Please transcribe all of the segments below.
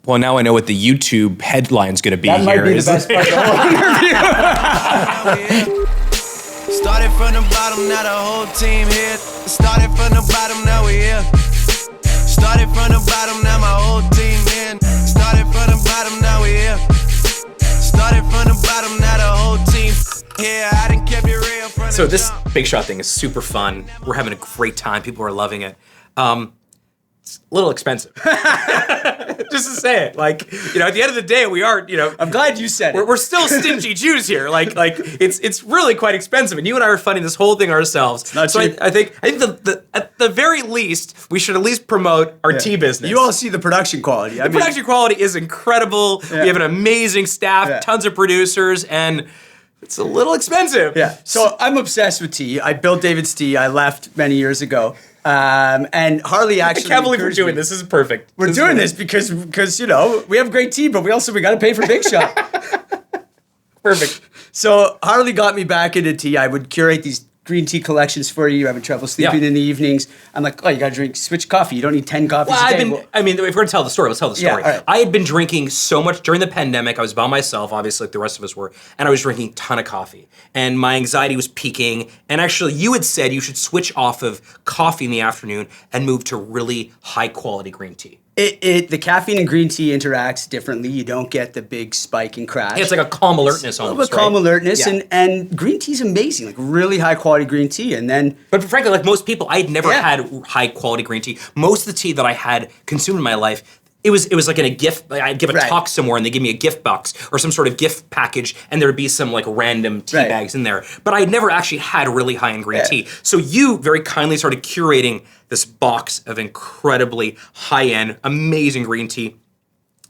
Well, now I know what the YouTube headline's going to be That here. might be the best part of the whole interview. Started from the bottom, now the whole team here. Started from the bottom, now we here. Started from the bottom, now my whole team in. Started from the bottom, now we here. Started from the bottom, now the whole team here. I done kept it real from So the this jump. Big Shot thing is super fun. We're having a great time. People are loving it. It's a little expensive. Just to say it. Like, you know, at the end of the day, we are, you know, I'm glad you said it. we're still stingy Jews here. Like it's really quite expensive. And you and I are funding this whole thing ourselves. not so cheap. I think at the very least, we should at least promote our tea business. You all see the production quality. The production quality is incredible. Yeah. We have an amazing staff, Yeah. tons of producers, and it's a little expensive. Yeah. So I'm obsessed with tea. I built David's Tea. I left many years ago. And Harley I actually can't believe we're encouraged doing me. this. This is perfect. We're doing this because you know, we have great tea, but we got to pay for Big Shot. Perfect. So Harley got me back into tea. I would curate these green tea collections for you. You're having trouble sleeping Yeah. in the evenings. I'm like, oh, you got to switch coffee. You don't need 10 coffees Well, a day. if we're going to tell the story, let's tell the Yeah, story. all right. I had been drinking so much during the pandemic. I was by myself, obviously, like the rest of us were, and I was drinking a ton of coffee. And my anxiety was peaking. And actually, you had said you should switch off of coffee in the afternoon and move to really high quality green tea. The caffeine in green tea interacts differently. You don't get the big spike and crash. Yeah, it's like a calm alertness a little almost, bit calm right? alertness, Yeah. and green tea's amazing, like really high quality green tea. And then But frankly, like most people, I had never Yeah. had high quality green tea. Most of the tea that I had consumed in my life, it was like in a gift. Like I'd give a Right. talk somewhere, and they give me a gift box or some sort of gift package, and there would be some like random tea Right. bags in there. But I had never actually had really high end green Yeah. tea. So you very kindly started curating this box of incredibly high end, amazing green tea.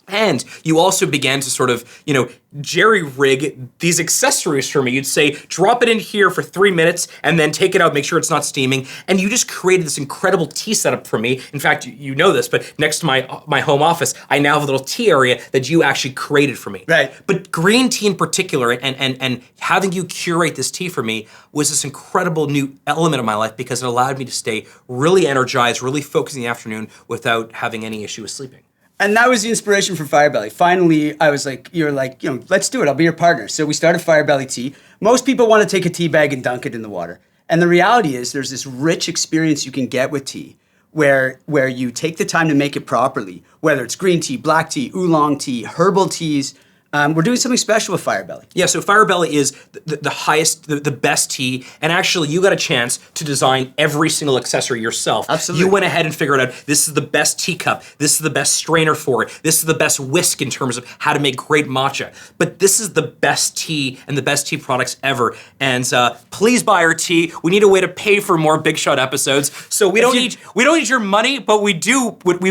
And you also began to sort of, you know, jerry rig these accessories for me. You'd say, drop it in here for 3 minutes and then take it out, make sure it's not steaming. And you just created this incredible tea setup for me. In fact, you know this, but next to my home office, I now have a little tea area that you actually created for me. Right. But green tea in particular, and having you curate this tea for me was this incredible new element of my life because it allowed me to stay really energized, really focused in the afternoon without having any issue with sleeping. And that was the inspiration for Firebelly. Finally, I was like, you're like, you know, let's do it. I'll be your partner. So we started Firebelly Tea. Most people want to take a tea bag and dunk it in the water. And the reality is there's this rich experience you can get with tea where you take the time to make it properly, whether it's green tea, black tea, oolong tea, herbal teas. We're doing something special with Firebelly. Yeah, so Firebelly is the highest, the best tea, and actually you got a chance to design every single accessory yourself. Absolutely. You went ahead and figured out, this is the best teacup, this is the best strainer for it, this is the best whisk in terms of how to make great matcha. But this is the best tea and the best tea products ever. And please buy our tea. We need a way to pay for more Big Shot episodes. So we don't need your money, but we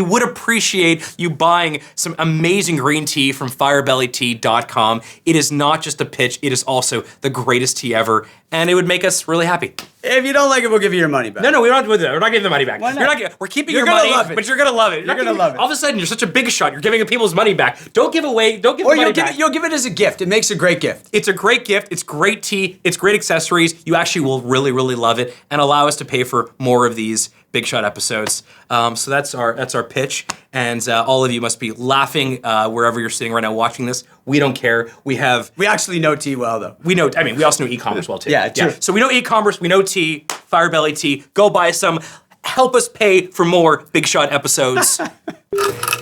would appreciate you buying some amazing green tea from firebellytea.com. It is not just a pitch, it is also the greatest tea ever, and it would make us really happy. If you don't like it, we'll give you your money back. No, we don't do that. We're not giving the money back. Why not? We're keeping You're your gonna money, love it. but you're gonna love it. You're gonna love it. All of a sudden, you're such a big shot. You're giving people's money back. Don't give the Or money you'll back. you'll give it as a gift. It makes a great gift. It's a great gift. It's great tea. It's great accessories. You actually will really, really love it and allow us to pay for more of these Big Shot episodes. So that's our pitch, and all of you must be laughing wherever you're sitting right now watching this. We don't care. We actually know tea well, though. we also know e-commerce well too. Yeah, true. So we know e-commerce. We know tea. Firebelly Tea. Go buy some. Help us pay for more Big Shot episodes.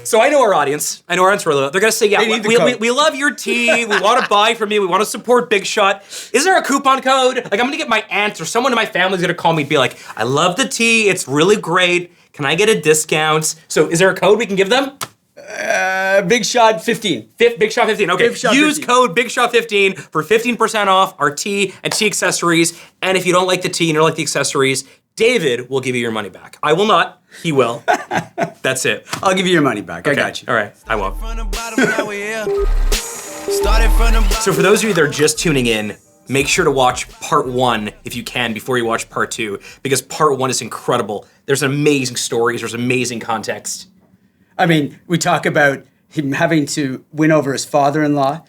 So I know our audience. I know our audience really well. They're gonna say, yeah, They need the we code. love your tea. We want to buy from you. We want to support Big Shot. Is there a coupon code? Like I'm gonna get my aunt or someone in my family's gonna call me and be like, I love the tea. It's really great. Can I get a discount? So is there a code we can give them? Big Shot 15. Big Shot 15. Okay. Big Shot Use 15. code Big Shot 15 for 15% off our tea and tea accessories. And if you don't like the tea and you don't like the accessories, David will give you your money back. I will not. He will. That's it. I'll give you your money back. I Okay. got you. All right. I won't. From the bottom, now we here. Started from the bottom. So for those of you that are just tuning in, make sure to watch part 1 if you can before you watch part 2, because part 1 is incredible. There's amazing stories. There's amazing context. I mean, we talk about him having to win over his father-in-law,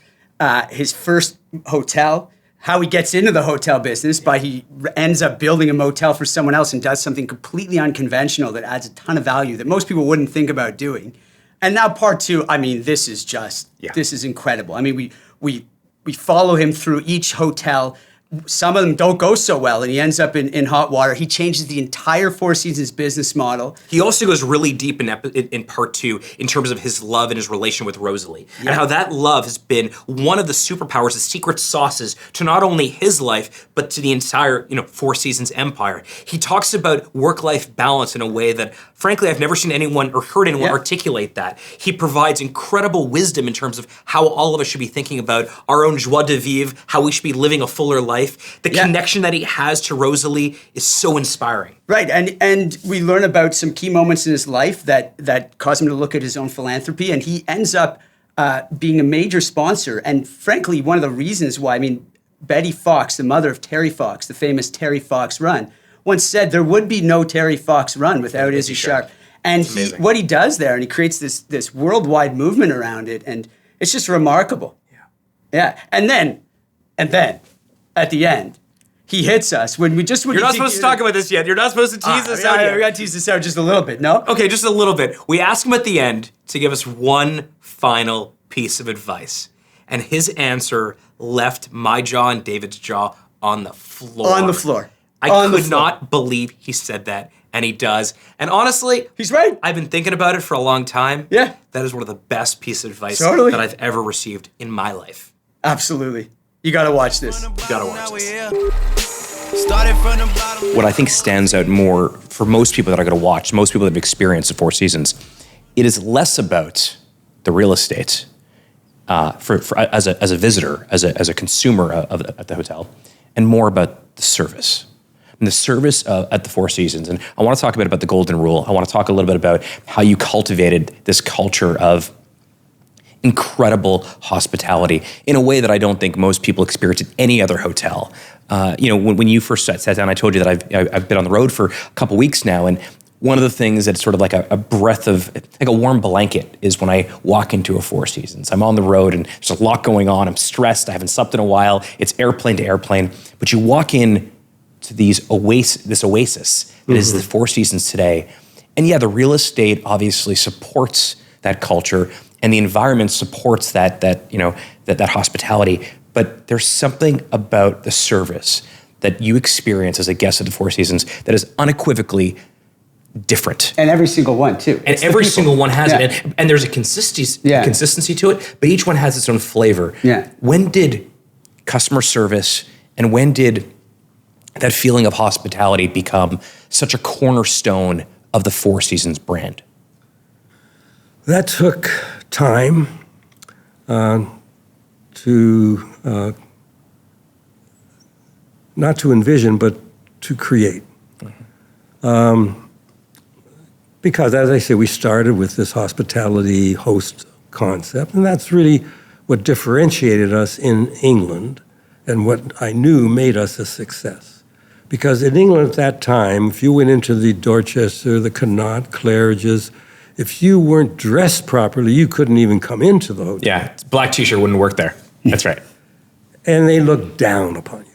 his first hotel, how he gets into the hotel business by he ends up building a motel for someone else and does something completely unconventional that adds a ton of value that most people wouldn't think about doing. And now part 2, I mean, this is incredible. I mean, we follow him through each hotel. Some of them don't go so well, and he ends up in hot water. He changes the entire Four Seasons business model. He also goes really deep in part 2 in terms of his love and his relation with Rosalie, and how that love has been one of the superpowers, the secret sauces to not only his life but to the entire Four Seasons empire. He talks about work-life balance in a way that, frankly, I've never seen anyone or heard anyone articulate that. He provides incredible wisdom in terms of how all of us should be thinking about our own joie de vivre, how we should be living a fuller life. The connection that he has to Rosalie is so inspiring. Right, and we learn about some key moments in his life that cause him to look at his own philanthropy, and he ends up being a major sponsor. And frankly, one of the reasons why, I mean, Betty Fox, the mother of Terry Fox, the famous Terry Fox Run, once said there would be no Terry Fox Run without Issy Sharp. And what he does there, and he creates this worldwide movement around it, and it's just remarkable. Yeah. And then, at the end, he hits us when we just... You're not supposed to talk about this yet. You're not supposed to tease this out yet. We got to tease this out just a little bit, no? Okay, just a little bit. We ask him at the end to give us one final piece of advice. And his answer left my jaw and David's jaw on the floor. On the floor. I could not believe he said that, and he does. And honestly... He's right. I've been thinking about it for a long time. Yeah. That is one of the best pieces of advice that I've ever received in my life. Absolutely. You got to watch this. You got to watch this. What I think stands out more for most people that are going to watch, most people that have experienced the Four Seasons, it is less about the real estate as a visitor, as a consumer at the hotel, and more about the service. And the service at the Four Seasons. And I want to talk a bit about the Golden Rule. I want to talk a little bit about how you cultivated this culture of incredible hospitality in a way that I don't think most people experience at any other hotel. When you first sat down, I told you that I've been on the road for a couple weeks now, and one of the things that's sort of like a breath of, like a warm blanket, is when I walk into a Four Seasons. I'm on the road and there's a lot going on. I'm stressed. I haven't slept in a while. It's airplane to airplane. But you walk in to this oasis that is the Four Seasons today. And yeah, the real estate obviously supports that culture, and the environment supports that hospitality. But there's something about the service that you experience as a guest at the Four Seasons that is unequivocally different. And every single one, too. And every single one has it. And there's a consistency to it, but each one has its own flavor. Yeah. When did customer service and when did that feeling of hospitality become such a cornerstone of the Four Seasons brand? That took time to not to envision, but to create. Because, as I say, we started with this hospitality host concept, and that's really what differentiated us in England and what I knew made us a success. Because in England at that time, if you went into the Dorchester, the Connaught, Claridge's, if you weren't dressed properly, you couldn't even come into the hotel. Yeah, black t-shirt wouldn't work there. That's right. And they looked down upon you.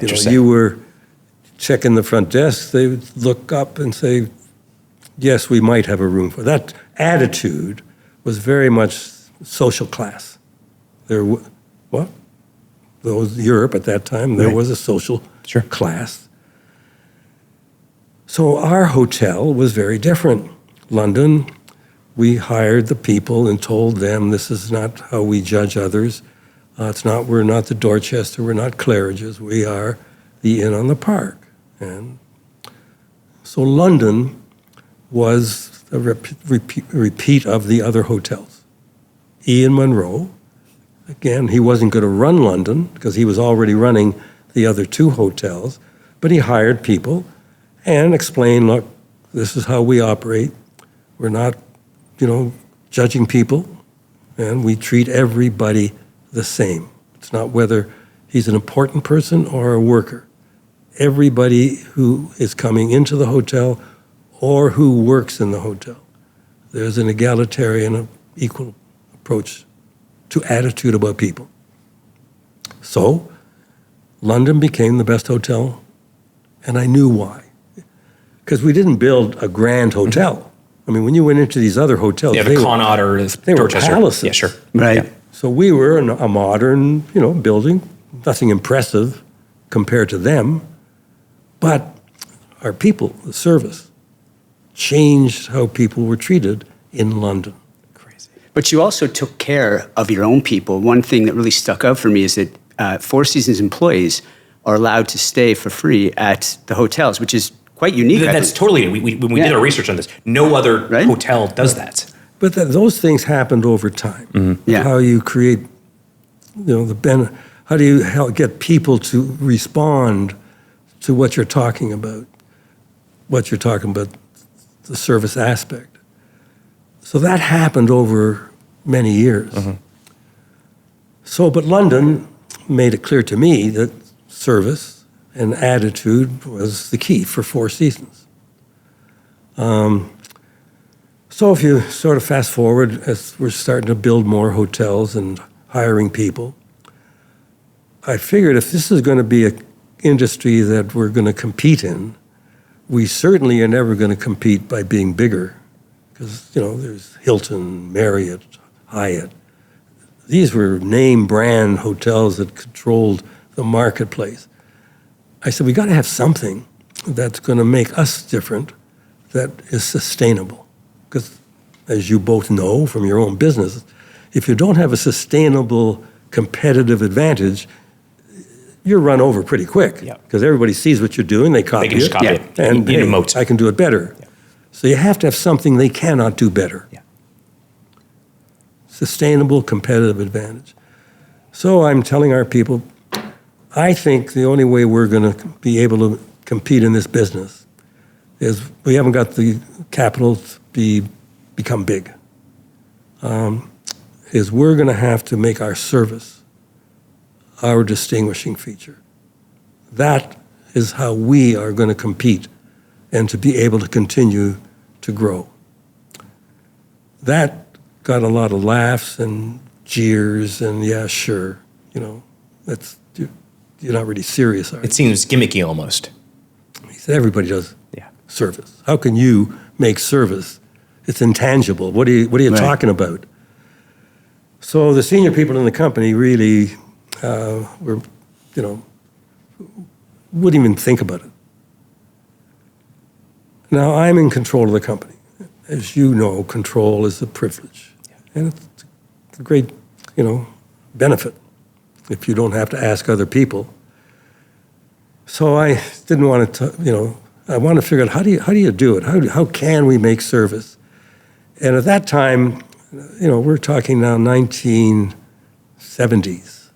Interesting. You were checking the front desk, they would look up and say, yes, we might have a room for that. Attitude was very much social class. Europe at that time, there was a social class. So our hotel was very different. London, we hired the people and told them this is not how we judge others. We're not the Dorchester, we're not Claridge's, we are the Inn on the Park. And so London was a repeat of the other hotels. Ian Munro, again, he wasn't going to run London because he was already running the other two hotels, but he hired people and explained, look, this is how we operate. We're not, judging people, and we treat everybody the same. It's not whether he's an important person or a worker. Everybody who is coming into the hotel or who works in the hotel, there's an egalitarian, equal approach to attitude about people. So, London became the best hotel, and I knew why. Because we didn't build a grand hotel. I mean, when you went into these other hotels, Yeah, the Connaught or they were Dorchester. palaces. Yeah, sure. Right. Yeah. So we were a modern, building, nothing impressive compared to them, but our people, the service, changed how people were treated in London. Crazy. But you also took care of your own people. One thing that really stuck out for me is that Four Seasons employees are allowed to stay for free at the hotels, which is quite unique. That's totally, when we did our research on this, no other Right? hotel does that. But those things happened over time. Yeah. How you create, how do you get people to respond to what you're talking about, the service aspect. So that happened over many years. So, but London made it clear to me that service and attitude was the key for Four Seasons. So if you sort of fast forward, as we're starting to build more hotels and hiring people, I figured if this is going to be an industry that we're going to compete in, we certainly are never going to compete by being bigger, because there's Hilton, Marriott, Hyatt. These were name brand hotels that controlled the marketplace. I said, we got to have something that's going to make us different, that is sustainable. Because as you both know from your own business, if you don't have a sustainable competitive advantage, you're run over pretty quick. Yeah. Because everybody sees what you're doing, they copy They can just copy it. And You need a moat. I can do it better. Yeah. So you have to have something they cannot do better. Yeah. Sustainable competitive advantage. So I'm telling our people, I think the only way we're going to be able to compete in this business is we haven't got the capital to become big. Is we're going to have to make our service our distinguishing feature. That is how we are going to compete and to be able to continue to grow. That got a lot of laughs and jeers and yeah, sure, you're not really serious, are you? It seems gimmicky almost. He said, everybody does Yeah. service. How can you make service? It's intangible. What are you Right. talking about? So the senior people in the company really were, wouldn't even think about it. Now I'm in control of the company. As you know, control is a privilege. And it's a great, benefit if you don't have to ask other people. So I didn't want to, I wanted to figure out how do you do it? How can we make service? And at that time, we're talking now 1970s.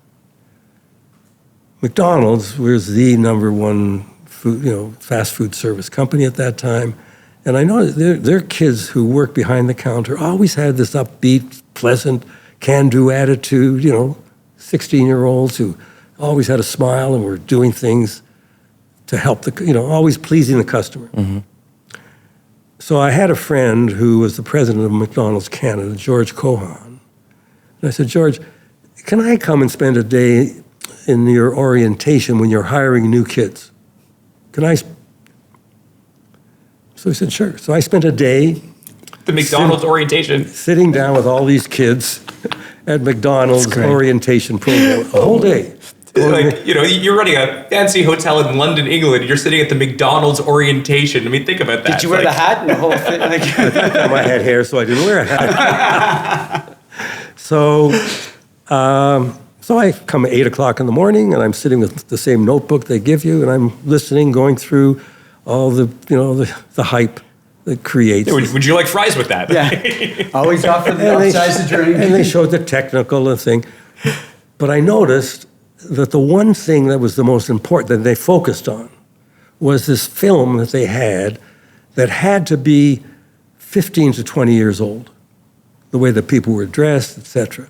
McDonald's was the number one food, fast food service company at that time. And I know their kids who worked behind the counter always had this upbeat, pleasant, can-do attitude, 16-year-olds who always had a smile and were doing things to help always pleasing the customer. Mm-hmm. So I had a friend who was the president of McDonald's Canada, George Cohan. And I said, George, can I come and spend a day in your orientation when you're hiring new kids? Can I? So he said, sure. So I spent a day. The McDonald's orientation. Sitting down with all these kids at McDonald's orientation program, a whole day. Like, you're running a fancy hotel in London, England. You're sitting at the McDonald's orientation. I mean, think about that. Did you wear the hat and the whole thing? I had hair, so I didn't wear a hat. So I come at 8 o'clock in the morning, and I'm sitting with the same notebook they give you, and I'm listening, going through all the hype that creates. Yeah, would you like fries with that? Yeah. Always offer the upsize the drink. And they showed the technical thing. But I noticed that the one thing that was the most important that they focused on was this film that they had that had to be 15 to 20 years old, the way that people were dressed, etc.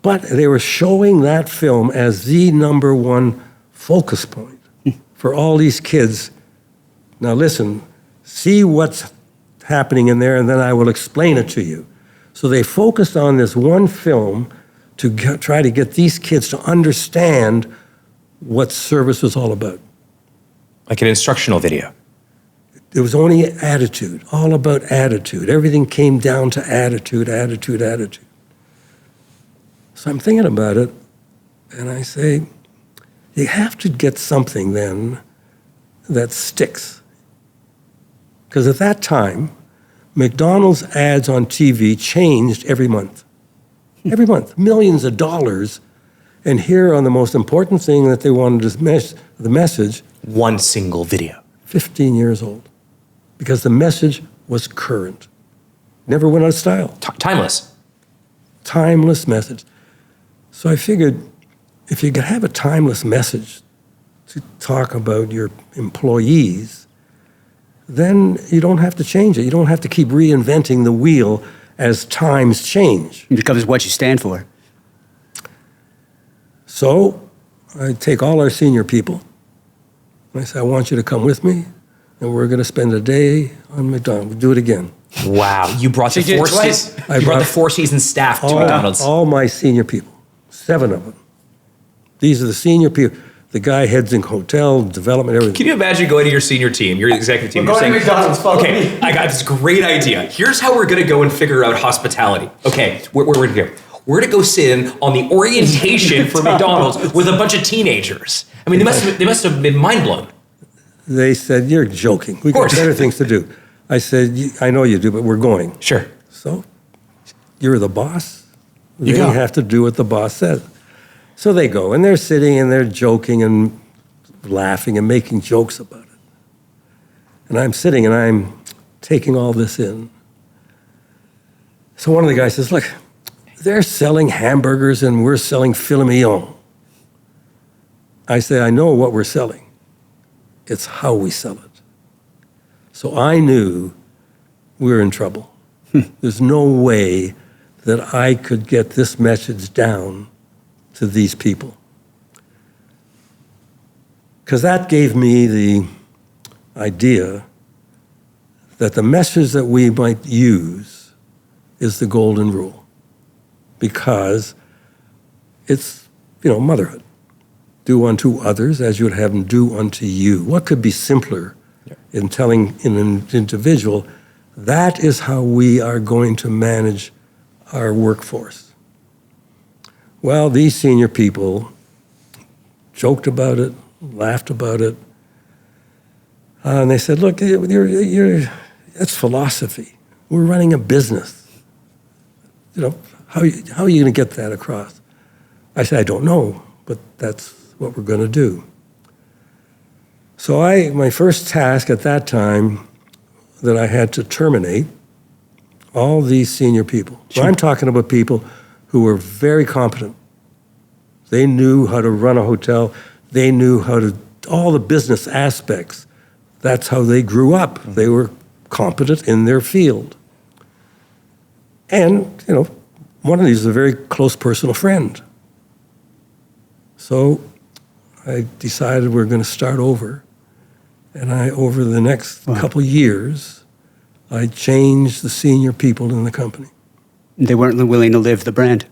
But they were showing that film as the number one focus point for all these kids. Now listen, see what's happening in there, and then I will explain it to you. So they focused on this one film to try to get these kids to understand what service was all about. Like an instructional video. It was only attitude, all about attitude. Everything came down to attitude, attitude, attitude. So I'm thinking about it, and I say, you have to get something then that sticks. Because at that time, McDonald's ads on TV changed every month. Every month, millions of dollars. And here on the most important thing that they wanted to the message. One single video. 15 years old. Because the message was current. Never went out of style. Timeless. Timeless message. So I figured if you could have a timeless message to talk about your employees, then you don't have to change it. You don't have to keep reinventing the wheel as times change. It becomes what you stand for. So I take all our senior people, and I say, I want you to come with me, and we're going to spend a day on McDonald's. We'll do it again. Wow. You brought the Four Seasons. You brought the Four Seasons staff to McDonald's. All my senior people, 7 of them. These are the senior people. The guy heads in hotel, development, everything. Can you imagine going to your senior team, your executive team? We're going to McDonald's, follow okay, me. I got this great idea. Here's how we're going to go and figure out hospitality. Okay, we're going to go. We're going to go sit in on the orientation for McDonald's with a bunch of teenagers. I mean, they must have been mind blown. They said, you're joking. We got better things to do. I said, I know you do, but we're going. Sure. So, you're the boss. You They go. have to do what the boss says. So they go, and they're sitting, and they're joking and laughing and making jokes about it. And I'm sitting, and I'm taking all this in. So one of the guys says, look, they're selling hamburgers, and we're selling filet mignon. I say, I know what we're selling. It's how we sell it. So I knew we were in trouble. There's no way that I could get this message down to these people. Because that gave me the idea that the message that we might use is the golden rule. Because it's, motherhood. Do unto others as you would have them do unto you. What could be simpler in telling an individual, that is how we are going to manage our workforce? Well, these senior people joked about it, laughed about it, and they said, look, that's philosophy. We're running a business. How are you going to get that across? I said, I don't know, but that's what we're going to do. So my first task at that time, that I had to terminate all these senior people. So I'm talking about people who were very competent. They knew how to run a hotel. They knew all the business aspects. That's how they grew up. They were competent in their field. And, one of these is a very close personal friend. So I decided we're going to start over. And over the next couple years, I changed the senior people in the company. They weren't willing to live the brand.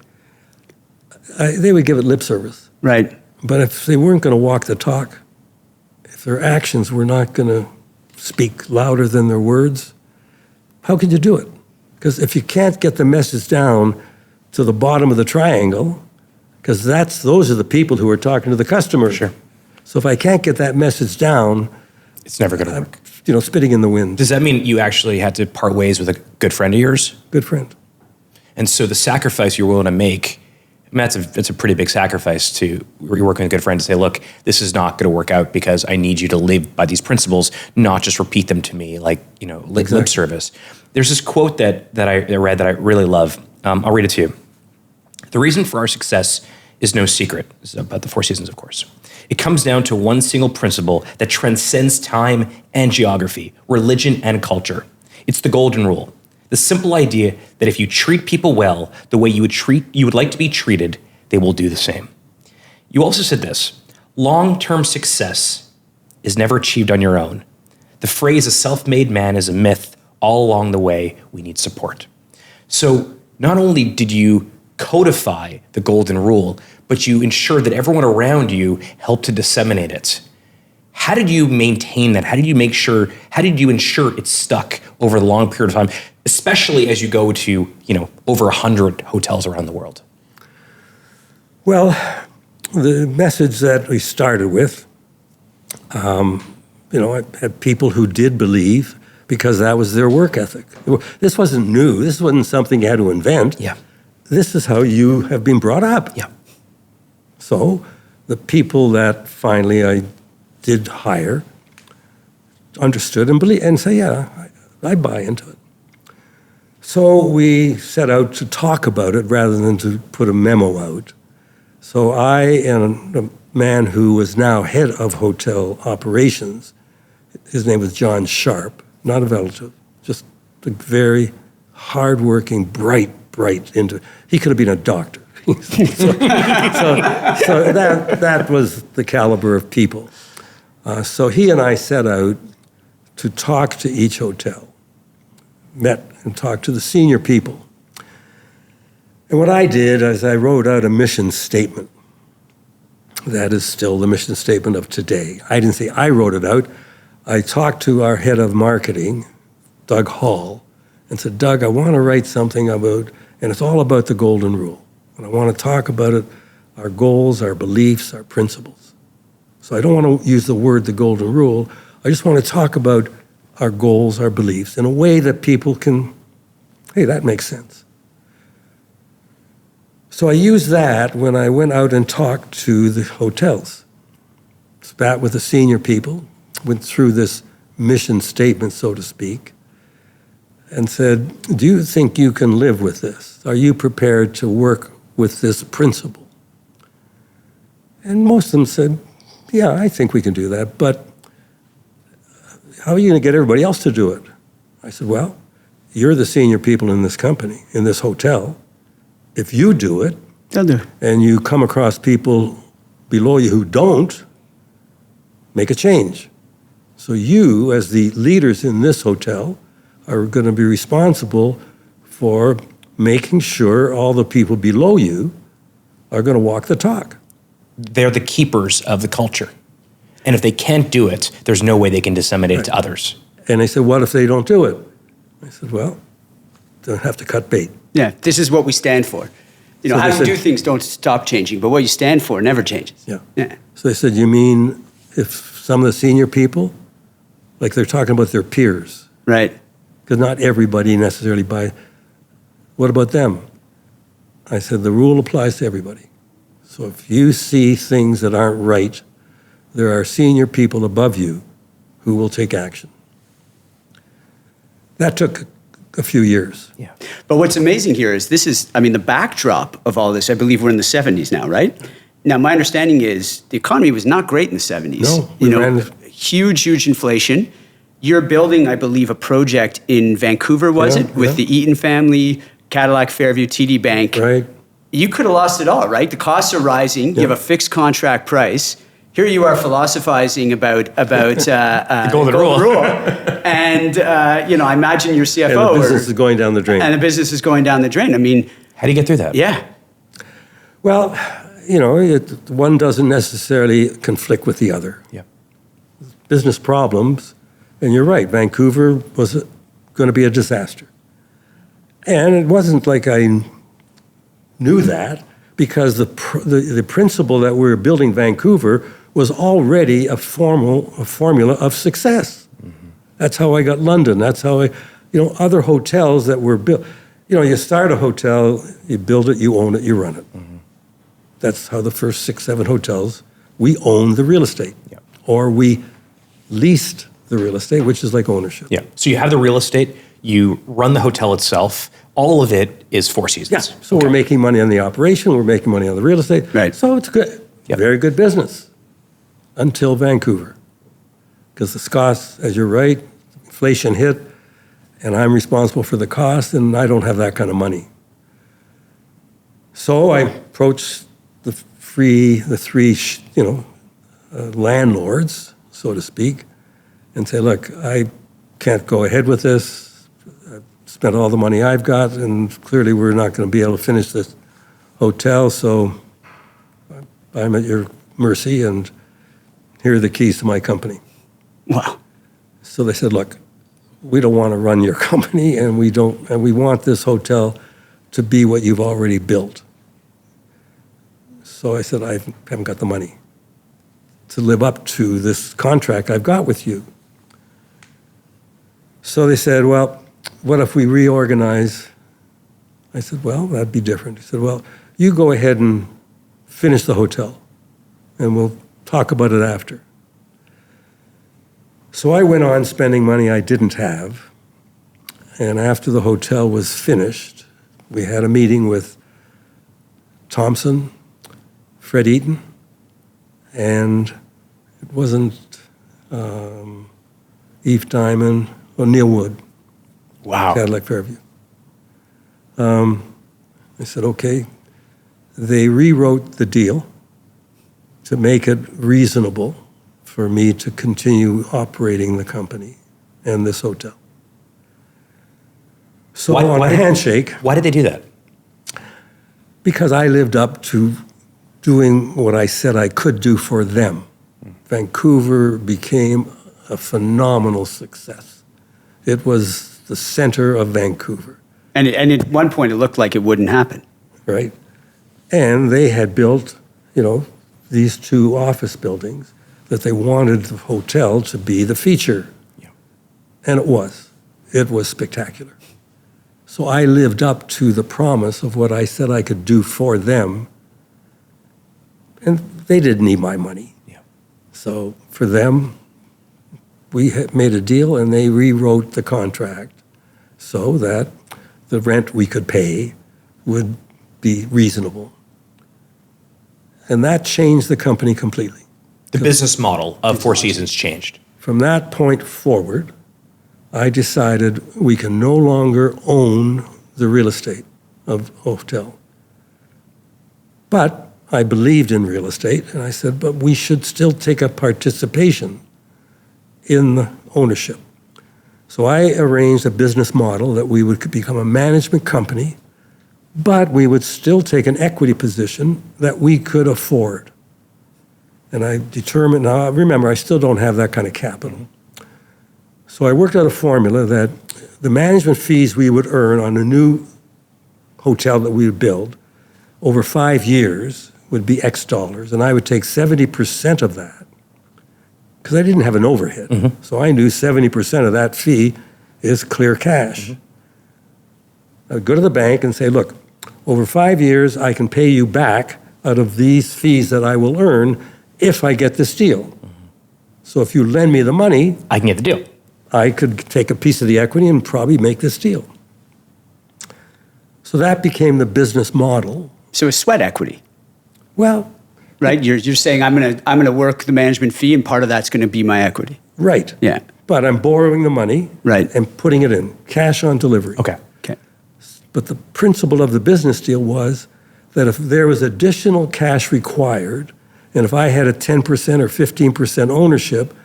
They would give it lip service. Right. But if they weren't going to walk the talk, if their actions were not going to speak louder than their words, how could you do it? Because if you can't get the message down to the bottom of the triangle, because those are the people who are talking to the customer. Sure. So if I can't get that message down, It's never going to work. Spitting in the wind. Does that mean you actually had to part ways with a good friend of yours? Good friend. And so the sacrifice you're willing to make, that's a pretty big sacrifice to, you're working with a good friend to say, look, this is not going to work out because I need you to live by these principles, not just repeat them to me like, lip service. There's this quote that I read that I really love. I'll read it to you. The reason for our success is no secret. This is about the Four Seasons, of course. It comes down to one single principle that transcends time and geography, religion and culture. It's the golden rule. The simple idea that if you treat people well the way you would like to be treated, they will do the same. You also said this: long-term success is never achieved on your own. The phrase "a self-made man" is a myth. All along the way, we need support. So not only did you codify the golden rule, but you ensured that everyone around you helped to disseminate it. How did you maintain that? How did you ensure it's stuck over a long period of time, especially as you go to, over 100 hotels around the world? Well, the message that we started with, I had people who did believe because that was their work ethic. This wasn't new. This wasn't something you had to invent. Yeah. This is how you have been brought up. Yeah. So the people that finally I did hire understood and believed and say, yeah, I buy into it. So we set out to talk about it rather than to put a memo out. So I and a man who was now head of hotel operations, his name was John Sharp, not a relative, just a very hardworking, bright, he could have been a doctor. so that was the caliber of people. So he and I set out to talk to each hotel, met and talked to the senior people. And what I did is I wrote out a mission statement. That is still the mission statement of today. I didn't say I wrote it out. I talked to our head of marketing, Doug Hall, and said, Doug, I want to write something about, and it's all about the golden rule. And I want to talk about it, our goals, our beliefs, our principles. So I don't want to use the word the golden rule. I just want to talk about our goals, our beliefs, in a way that people can, hey, that makes sense. So I used that when I went out and talked to the hotels. Spat with the senior people, went through this mission statement, so to speak, and said, do you think you can live with this? Are you prepared to work with this principle? And most of them said, yeah, I think we can do that, but how are you going to get everybody else to do it? I said, well, you're the senior people in this company, in this hotel. If you do it, They'll do. And you come across people below you who don't, make a change. So you, as the leaders in this hotel, are going to be responsible for making sure all the people below you are going to walk the talk. They're the keepers of the culture. And if they can't do it, there's no way they can disseminate it to others. And they said, what if they don't do it? I said, well, they'll have to cut bait. Yeah, this is what we stand for. So how they you said- do things don't stop changing, but what you stand for never changes. Yeah. So they said, you mean if some of the senior people, like they're talking about their peers, Right. because not everybody necessarily buy, what about them? I said, the rule applies to everybody. So if you see things that aren't right, there are senior people above you who will take action. That took a few years. Yeah. But what's amazing here is the backdrop of all this, I believe we're in the 70s now, right? Now, my understanding is the economy was not great in the 70s. No, we ran- huge inflation. You're building, I believe, a project in Vancouver, was Yeah, it? With yeah. the Eaton family, Cadillac Fairview, TD Bank. Right. You could have lost it all, right? The costs are rising. You have a fixed contract price. Here you are philosophizing about the golden rule. And, I imagine your CFO. And the business is going down the drain. And the business is going down the drain. I mean, How do you get through that? yeah. Well, one doesn't necessarily conflict with the other. Yeah. Business problems, and you're right, Vancouver was going to be a disaster. And it wasn't like I knew that, because the principle that we were building Vancouver was already a formula of success. Mm-hmm. That's how I got London. That's how other hotels that were built. You start a hotel, you build it, you own it, you run it. Mm-hmm. That's how the first 6, 7 hotels, we owned the real estate. Yeah. Or we leased the real estate, which is like ownership. Yeah. So you have the real estate, you run the hotel itself, all of it is Four Seasons. Yeah. So we're making money on the operation, we're making money on the real estate. Right. So it's good. Yep. Very good business until Vancouver. Because the Scots, as you're right, inflation hit, and I'm responsible for the cost, and I don't have that kind of money. So I approached the three landlords, so to speak, and say, look, I can't go ahead with this. I've spent all the money I've got, and clearly we're not going to be able to finish this hotel, so I'm at your mercy, and here are the keys to my company. Wow. So they said, look, we don't want to run your company, and we want this hotel to be what you've already built. So I said, I haven't got the money to live up to this contract I've got with you. So they said, well, what if we reorganize? I said, well, that'd be different. He said, well, you go ahead and finish the hotel, and we'll talk about it after. So I went on spending money I didn't have, and after the hotel was finished, we had a meeting with Thompson, Fred Eaton, and it wasn't Eve Diamond or Neil Wood. Wow. Cadillac Fairview. I said, okay. They rewrote the deal to make it reasonable for me to continue operating the company and this hotel. So on a handshake. Why did they do that? Because I lived up to doing what I said I could do for them. Vancouver became a phenomenal success. It was the center of Vancouver. And at one point, it looked like it wouldn't happen. Right? And they had built, these 2 office buildings that they wanted the hotel to be the feature. Yeah. And it was. It was spectacular. So I lived up to the promise of what I said I could do for them. And they didn't need my money. Yeah. So for them, we had made a deal, and they rewrote the contract so that the rent we could pay would be reasonable. And that changed the company completely. The business model of Four Seasons changed. From that point forward, I decided we can no longer own the real estate of a hotel. But I believed in real estate, and I said, but we should still take a participation in the ownership. So I arranged a business model that we would become a management company, but we would still take an equity position that we could afford. And I determined, now remember, I still don't have that kind of capital. So I worked out a formula that the management fees we would earn on a new hotel that we would build over 5 years would be X dollars, and I would take 70% of that, because I didn't have an overhead. Mm-hmm. So I knew 70% of that fee is clear cash. Mm-hmm. I would go to the bank and say, look, over 5 years, I can pay you back out of these fees that I will earn if I get this deal. Mm-hmm. So if you lend me the money, I can get the deal. I could take a piece of the equity and probably make this deal. So that became the business model. So it's sweat equity, Well, right? You're saying I'm gonna work the management fee, and part of that's going to be my equity. right. Yeah. But I'm borrowing the money Right. and putting it in, cash on delivery. Okay. Okay. But the principle of the business deal was that if there was additional cash required, and if I had a 10% or 15% ownership,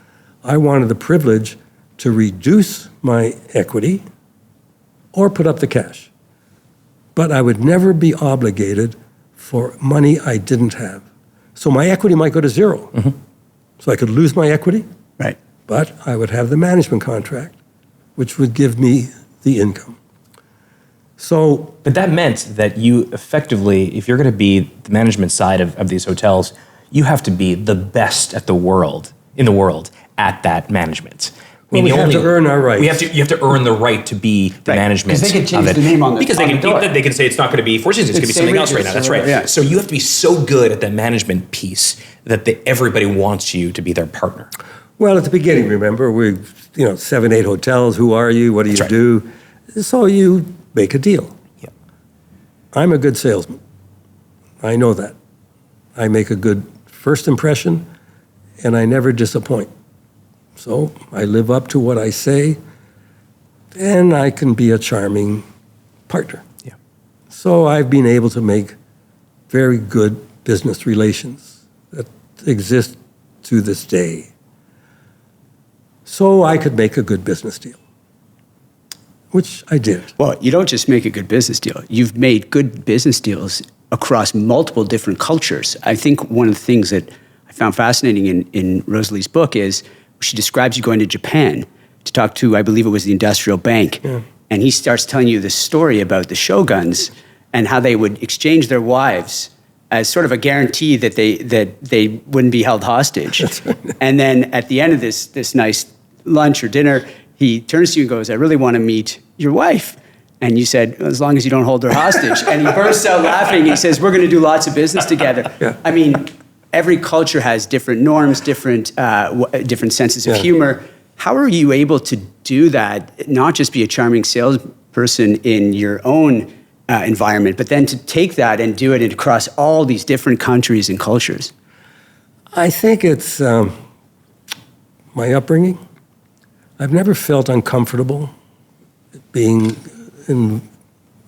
I wanted the privilege to reduce my equity or put up the cash. But I would never be obligated for money I didn't have. So my equity might go to 0. Mm-hmm. So I could lose my equity, Right. but I would have the management contract, which would give me the income. So But that meant that you effectively, if you're going to be the management side of these hotels, you have to be the best in the world at that management. we have to earn our rights. You have to earn the right to be the Right. management 'Cause they can change of it. the name on the- because on the door. they can say it's not going to be Four Seasons, it's going to be It's something St. else right now. Regis That's or right. whatever, yeah. So you have to be so good at the management piece that everybody wants you to be their partner. Well, at the beginning, remember, 7, 8 hotels. Who are you? What do you That's right. do? So you make a deal. Yeah. I'm a good salesman. I know that. I make a good first impression, and I never disappoint. So I live up to what I say, and I can be a charming partner. Yeah. So I've been able to make very good business relations that exist to this day. So I could make a good business deal, which I did. Well, you don't just make a good business deal. You've made good business deals across multiple different cultures. I think one of the things that I found fascinating in Rosalie's book is she describes you going to Japan to talk to, I believe it was the Industrial Bank. Yeah. And he starts telling you this story about the shoguns and how they would exchange their wives as sort of a guarantee that they wouldn't be held hostage. Right. And then at the end of this nice lunch or dinner, he turns to you and goes, I really want to meet your wife. And you said, as long as you don't hold her hostage. And he bursts out laughing. He says, we're going to do lots of business together. Yeah. I mean, every culture has different norms, different senses of humor. How are you able to do that, not just be a charming salesperson in your own environment, but then to take that and do it across all these different countries and cultures? I think it's my upbringing. I've never felt uncomfortable being in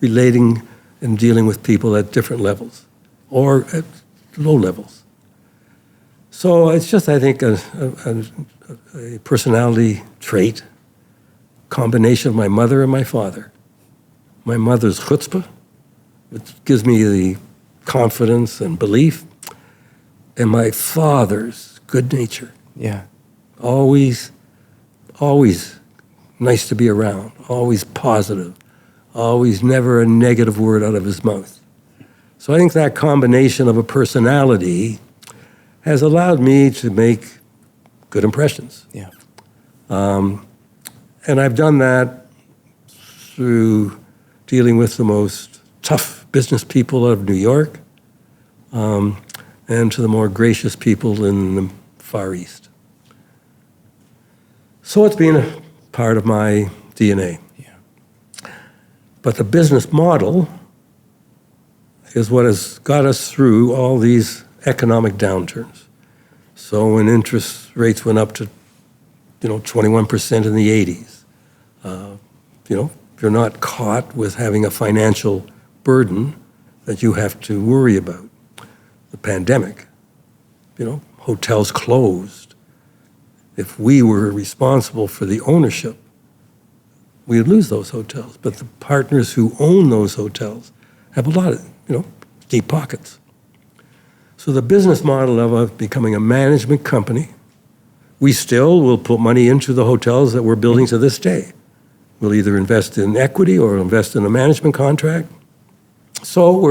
relating and dealing with people at different levels or at low levels. So it's just, I think, a personality trait, combination of my mother and my father. My mother's chutzpah, which gives me the confidence and belief, and my father's good nature. Yeah. Always nice to be around, always positive, always never a negative word out of his mouth. So I think that combination of a personality has allowed me to make good impressions. Yeah. And I've done that through dealing with the most tough business people out of New York, and to the more gracious people in the Far East. So it's been a part of my DNA. Yeah. But the business model is what has got us through all these economic downturns. So when interest rates went up to, 21% in the 80s, you're not caught with having a financial burden that you have to worry about. The pandemic, hotels closed. If we were responsible for the ownership, we'd lose those hotels. But the partners who own those hotels have a lot of, deep pockets. So the business model of becoming a management company, we still will put money into the hotels that we're building to this day. We'll either invest in equity or invest in a management contract. So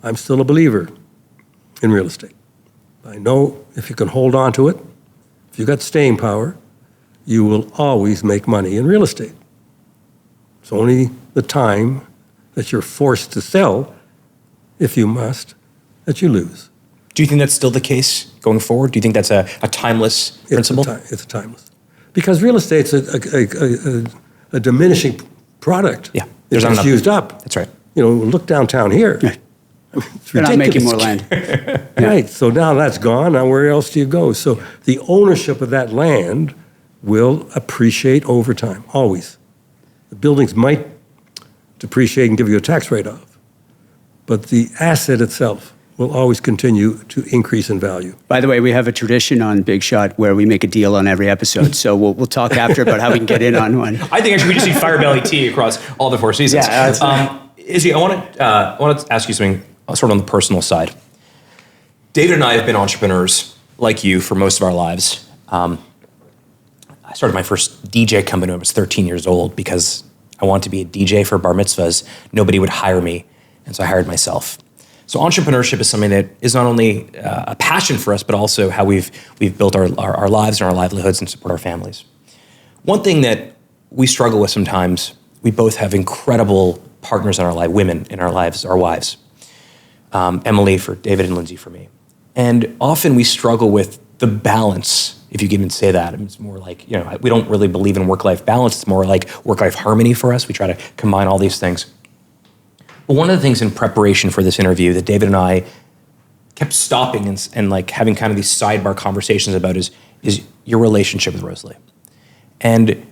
I'm still a believer in real estate. I know if you can hold on to it, if you've got staying power, you will always make money in real estate. It's only the time that you're forced to sell, if you must, that you lose. Do you think that's still the case going forward? Do you think that's a timeless principle? It's timeless. Because real estate's a diminishing product. Yeah. It's not enough. Used up. That's right. Look downtown here. Yeah. It's They're ridiculous. not making more land. Right. So now that's gone. Now where else do you go? So the ownership of that land will appreciate over time, always. The buildings might depreciate and give you a tax write-off, but the asset itself will always continue to increase in value. By the way, we have a tradition on Big Shot where we make a deal on every episode. So we'll talk after about how we can get in on one. I think actually we just need Firebelly Tea across all the four seasons. Yeah, Issy, I want to ask you something sort of on the personal side. David and I have been entrepreneurs like you for most of our lives. I started my first DJ company when I was 13 years old because I wanted to be a DJ for bar mitzvahs. Nobody would hire me, and so I hired myself. So entrepreneurship is something that is not only a passion for us, but also how we've built our lives and our livelihoods and support our families. One thing that we struggle with sometimes, we both have incredible partners in our life, women in our lives, our wives. Emily for David and Lindsay for me. And often we struggle with the balance, if you can even say that. It's more like, we don't really believe in work-life balance. It's more like work-life harmony for us. We try to combine all these things. But one of the things in preparation for this interview that David and I kept stopping and like having kind of these sidebar conversations about is your relationship with Rosalie. And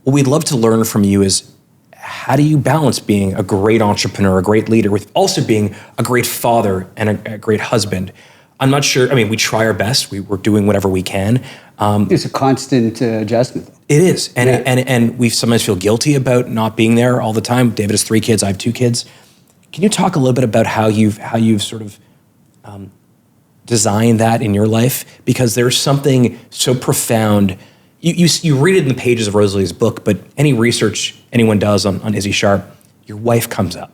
what we'd love to learn from you is, how do you balance being a great entrepreneur, a great leader, with also being a great father and a great husband? I'm not sure. I mean, we try our best. We're doing whatever we can. It's a constant adjustment. It is. And we sometimes feel guilty about not being there all the time. David has 3 kids. I have 2 kids. Can you talk a little bit about how you've sort of design that in your life? Because there's something so profound. You read it in the pages of Rosalie's book, but any research anyone does on Issy Sharp, your wife comes up.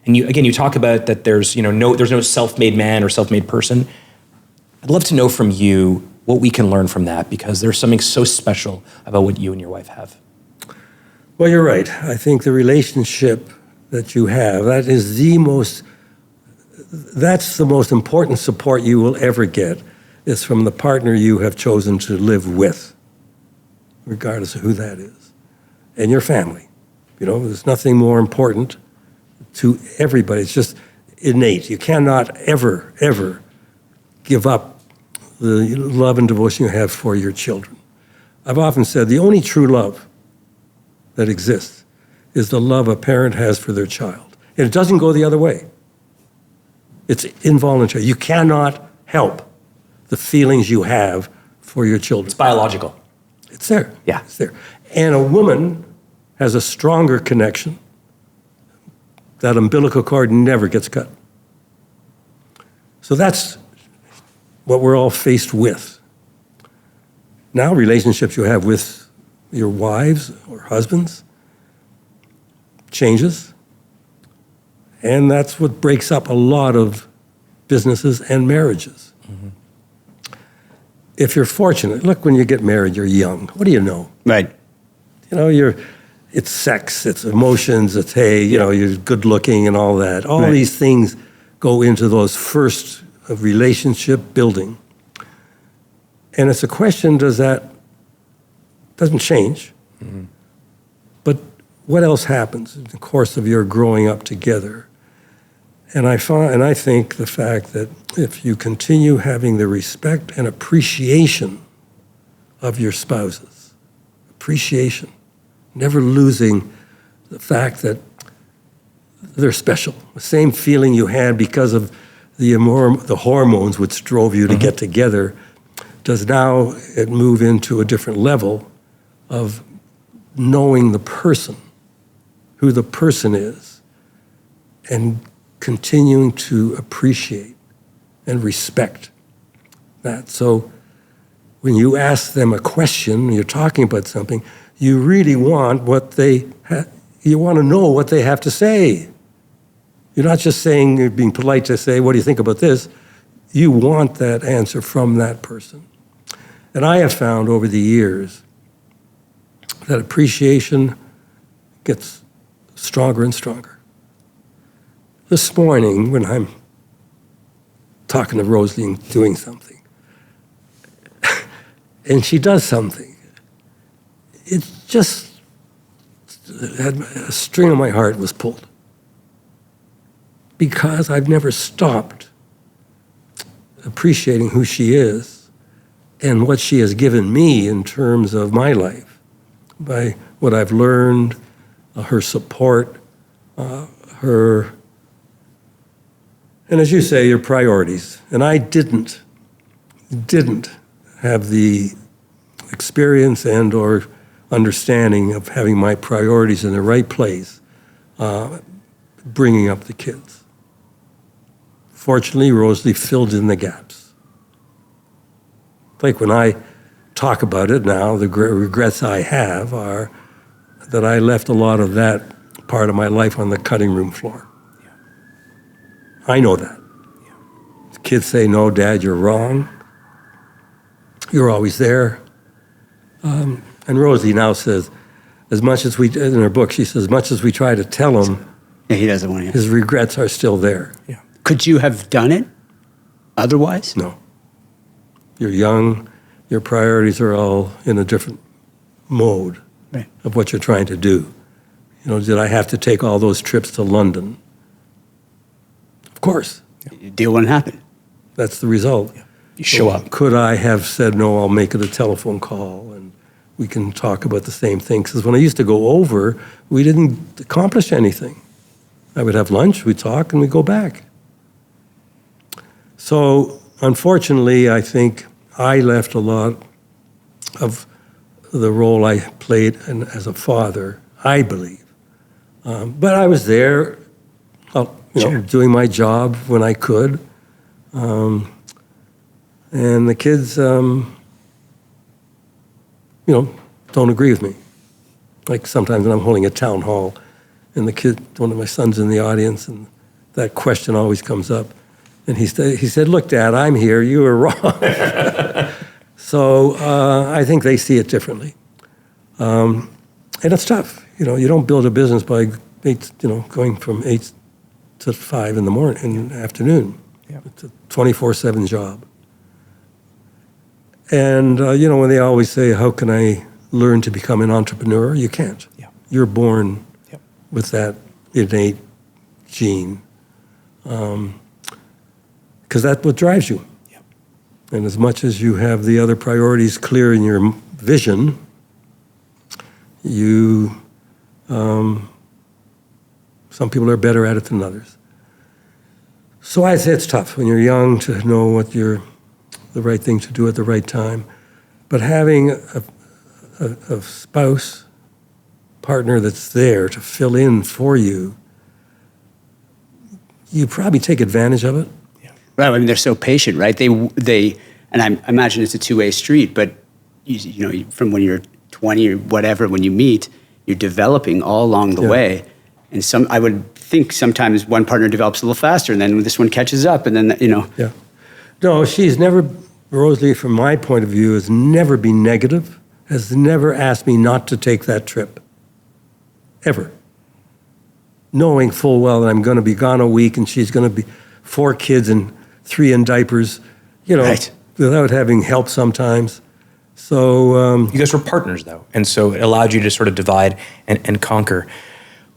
And you talk about that there's no self-made man or self-made person. I'd love to know from you what we can learn from that, because there's something so special about what you and your wife have. Well, you're right. I think the relationship that you have, that's the most important support you will ever get, is from the partner you have chosen to live with, regardless of who that is, and your family. There's nothing more important to everybody. It's just innate. You cannot ever, ever give up the love and devotion you have for your children. I've often said the only true love that exists is the love a parent has for their child. And it doesn't go the other way. It's involuntary. You cannot help the feelings you have for your children. It's biological. It's there. Yeah. It's there. And a woman has a stronger connection. That umbilical cord never gets cut. So that's what we're all faced with. Now, relationships you have with your wives or husbands changes. And that's what breaks up a lot of businesses and marriages. Mm-hmm. If you're fortunate, look, when you get married, you're young. What do you know? Right. It's sex, it's emotions, it's, hey, you're good looking and all that. All right. These things go into those first of relationship building. And it's a question, doesn't change. Mm-hmm. But what else happens in the course of your growing up together? And I think the fact that if you continue having the respect and appreciation of your spouses, never losing the fact that they're special, the same feeling you had because of the hormones which drove you to get together, does now it move into a different level of knowing the person, who the person is, and continuing to appreciate and respect that. So when you ask them a question, you're talking about something, you really want you want to know what they have to say. You're not just saying, you're being polite to say, what do you think about this? You want that answer from that person. And I have found over the years that appreciation gets stronger and stronger. This morning, when I'm talking to Rosalie and doing something, and she does something, it just had a string of my heart was pulled, because I've never stopped appreciating who she is and what she has given me in terms of my life, by what I've learned, her support, her, and as you say, your priorities. And I didn't have the experience and or understanding of having my priorities in the right place, bringing up the kids. Fortunately, Rosalie filled in the gaps. Like when I talk about it now, the regrets I have are that I left a lot of that part of my life on the cutting room floor. Yeah. I know that. Yeah. The kids say, no, Dad, you're wrong. You're always there. And Rosie now says, as much as we, in her book, she says, as much as we try to tell him, yeah, he doesn't want to. His regrets are still there. Yeah. Could you have done it otherwise? No. You're young. Your priorities are all in a different mode of what you're trying to do. Did I have to take all those trips to London? Of course. The deal wouldn't happen. That's the result. Yeah. You show up. Could I have said, no, I'll make it a telephone call and we can talk about the same thing? Because when I used to go over, we didn't accomplish anything. I would have lunch, we'd talk, and we'd go back. So, unfortunately, I think I left a lot of the role I played as a father, I believe. But I was there, doing my job when I could. And the kids, don't agree with me. Like sometimes when I'm holding a town hall and one of my sons in the audience, and that question always comes up. And he said, look, Dad, I'm here. You were wrong. So I think they see it differently. And it's tough. You don't build a business by going from 8 to 5 in the afternoon. Yeah. It's a 24/7 job. And, when they always say, how can I learn to become an entrepreneur? You can't. Yeah. You're born Yep. with that innate gene. Because that's what drives you. Yep. And as much as you have the other priorities clear in your vision, some people are better at it than others. So I say it's tough when you're young to know what the right thing to do at the right time. But having a spouse, partner that's there to fill in for you, you probably take advantage of it. Right. I mean, they're so patient, right? They, and I imagine it's a two-way street. But from when you're 20 or whatever, when you meet, you're developing all along the way. And I would think sometimes one partner develops a little faster, and then this one catches up, and then Yeah. No, Rosalie, from my point of view, has never been negative. Has never asked me not to take that trip. Ever. Knowing full well that I'm going to be gone a week and she's going to be 4 kids and 3 in diapers, Right. without having help sometimes. So... You guys were partners, though, and so it allowed you to sort of divide and conquer.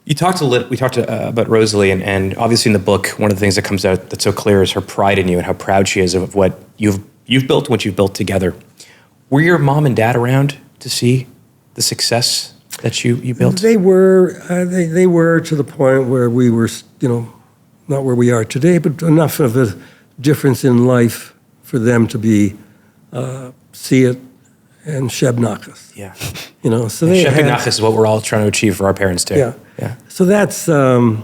We talked about Rosalie, and obviously in the book, one of the things that comes out that's so clear is her pride in you and how proud she is of what you've built, what you've built together. Were your mom and dad around to see the success that you built? They were to the point where we were, not where we are today, but enough of a difference in life for them to see it and shebnachas. Yeah. So they had... Shebnachas is what we're all trying to achieve for our parents, too. Yeah. Yeah. So that's, part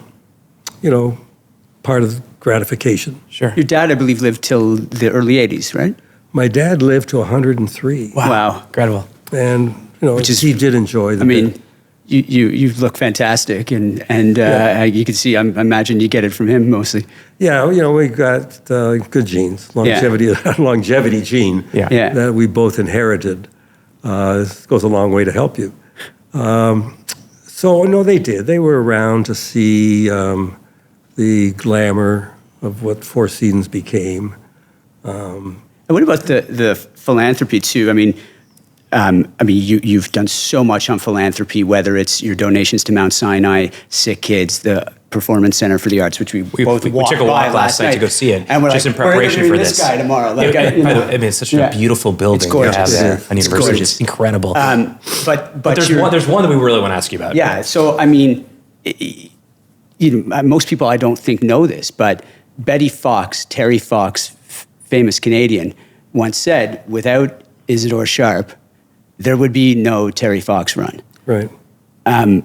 of the gratification. Sure. Your dad, I believe, lived till the early 80s, right? My dad lived to 103. Wow. Incredible. And, he did enjoy the bit. You look fantastic, and you can see. I imagine you get it from him mostly. Yeah, we got good genes, longevity gene Yeah. that we both inherited. This goes a long way to help you. So no, they did. They were around to see the glamour of what Four Seasons became. And what about the philanthropy too? I mean, you've done so much on philanthropy, whether it's your donations to Mount Sinai, Sick Kids, the Performance Center for the Arts, which we both we walked took a by walk last night to go see it, and we're just like, in preparation we're for this guy tomorrow. Like, it's such a beautiful building It's gorgeous. to have there Yeah. on It's University. gorgeous. It's incredible. But there's one that we really want to ask you about. Yeah. So I mean, most people I don't think know this, but Betty Fox, Terry Fox, famous Canadian, once said, "Without Isidore Sharp, there would be no Terry Fox run." Right. I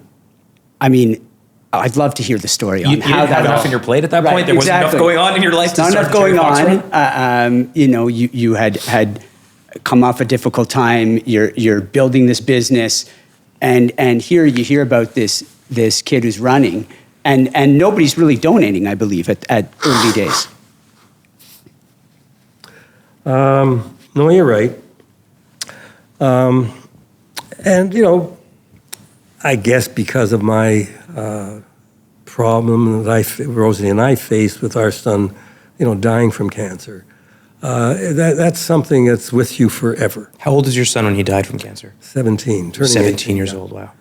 mean, I'd love to hear the story on You how didn't have that enough all... on your plate at that Right, point? There wasn't enough exactly. going on in your life It's to not start enough going Terry Fox on. You had come off a difficult time. You're building this business, and here you hear about this kid who's running, and nobody's really donating, I believe, at early days. No, you're right. And, I guess because of my problem that Rosalie and I faced with our son, dying from cancer, that's something that's with you forever. How old is your son when he died from cancer? 17, turning 17 18 years now. old, wow.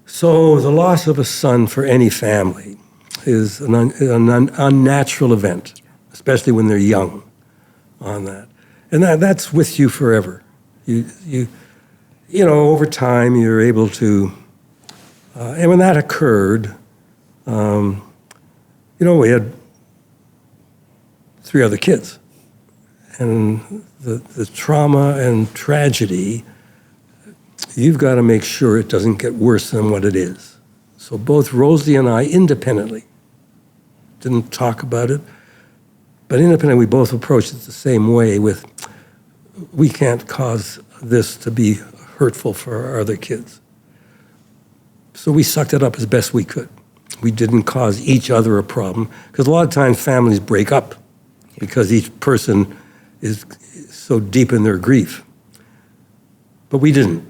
So the loss of a son for any family is an unnatural event, especially when they're young on that. And that's with you forever. Over time, you're able to, and when that occurred, we had 3 other kids. And the trauma and tragedy, you've got to make sure it doesn't get worse than what it is. So both Rosie and I, independently, didn't talk about it, But independently, we both approached it the same way with, we can't cause this to be hurtful for our other kids. So we sucked it up as best we could. We didn't cause each other a problem, because a lot of times families break up because each person is so deep in their grief. But we didn't.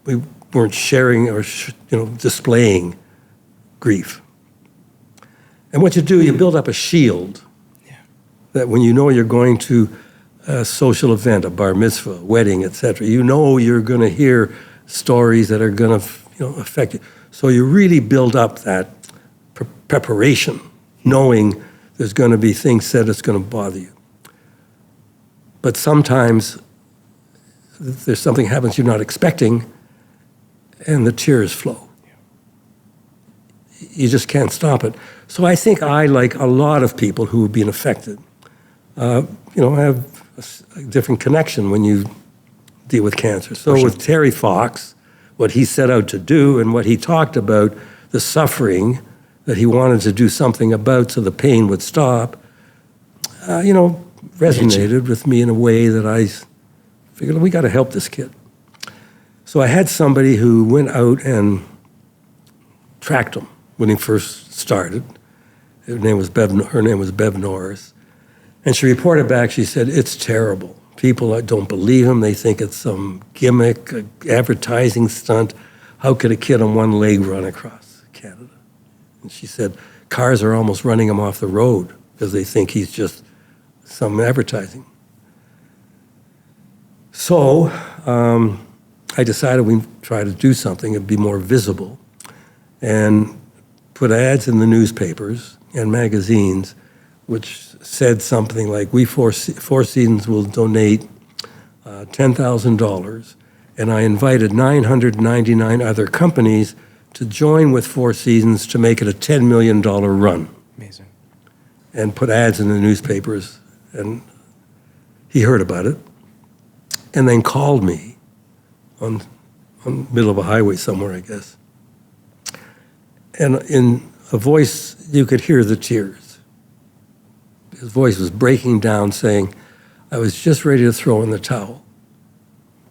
We weren't sharing or displaying grief. And what you do, you build up a shield that when you know you're going to a social event, a bar mitzvah, a wedding, etc., you know you're going to hear stories that are going to affect you. So you really build up that preparation, knowing there's going to be things said that's going to bother you. But sometimes there's something happens you're not expecting, and the tears flow. You just can't stop it. So I think I, like a lot of people who have been affected, have a different connection when you deal with cancer. So with Terry Fox, what he set out to do and what he talked about, the suffering that he wanted to do something about so the pain would stop, resonated with me in a way that I figured, we got to help this kid. So I had somebody who went out and tracked him when he first started. Her name was Bev Norris. And she reported back, she said, it's terrible. People don't believe him. They think it's some gimmick, an advertising stunt. How could a kid on one leg run across Canada? And she said, cars are almost running him off the road because they think he's just some advertising. So I decided we'd try to do something and be more visible and put ads in the newspapers and magazines which said something like, we Four Seasons will donate $10,000, and I invited 999 other companies to join with Four Seasons to make it a $10 million run. Amazing. And put ads in the newspapers, and he heard about it, and then called me on middle of a highway somewhere, I guess. And in a voice, you could hear the tears. His voice was breaking down, saying, I was just ready to throw in the towel.